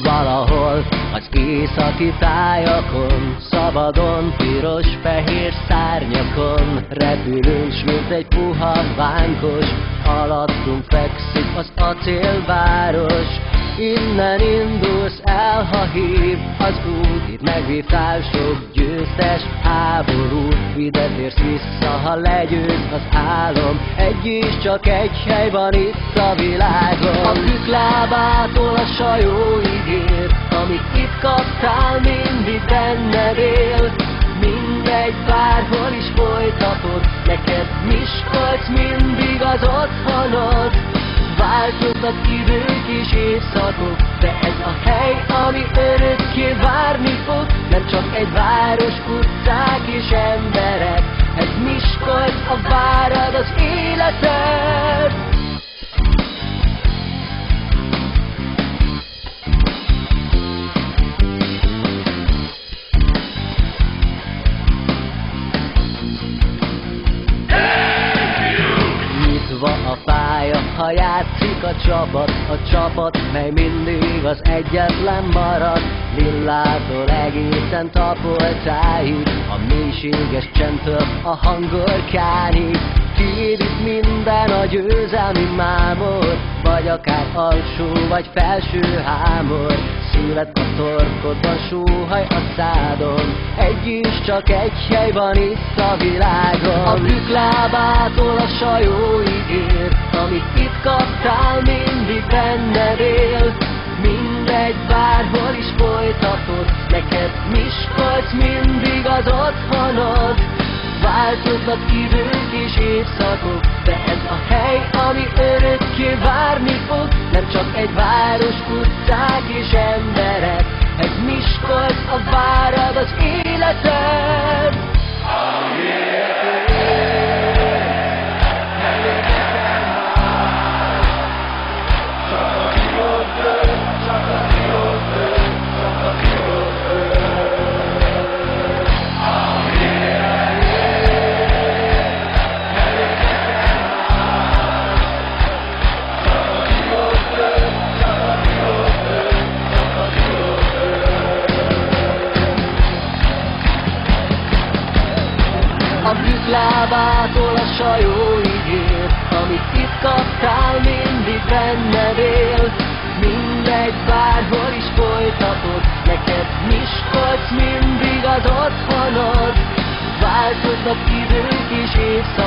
Valahol az északi tájakon, szabadon, piros-fehér szárnyakon repülünk, s mint egy puha vánkos, alattunk fekszik az acélváros. Innen indulsz el, ha hív az út, itt megvívtál sok győztes háború. Ide térsz vissza, ha legyőz az álom, egy is csak egy hely van itt a világon. A tüklábától a sajóig ér, amit itt kaptál, mindig benned él. Mindegy, bárhol is folytatod, neked Miskolc mindig az otthonod. Változnak idők és évszakok, de ez a hely, ami örökké várni fog. Nem csak egy város, utcák és emberek, ez Miskolc, a várad az életed. A pálya, ha játszik a csapat, mely mindig az egyetlen marad. Lillától egészen Tapolcáig, a mélységes csendtől a hangorkánig. Tiéd itt minden, a győzelmi mámor, vagy akár alsó vagy felső hámor. Szület a torkodban, sóhaj a szádon, egy is csak egy hely van itt a világon. A tüklábától a sajóig ér, amit itt kaptál, mindig benned él. Mindegy, bárhol is folytatod, neked Miskolc mindig az otthonod. Változnak idők és évszakok, de ez a hely, ami örökké várni fog. Nem csak egy város, utcák és emberek, ez Miskolc, a várad az életed. A tüklábától a sajóig ér, amit itt kaptál, mindig benned él. Mindegy, bárhol is folytatod, neked Miskolc mindig az otthonod. Változnak idők és évszakok,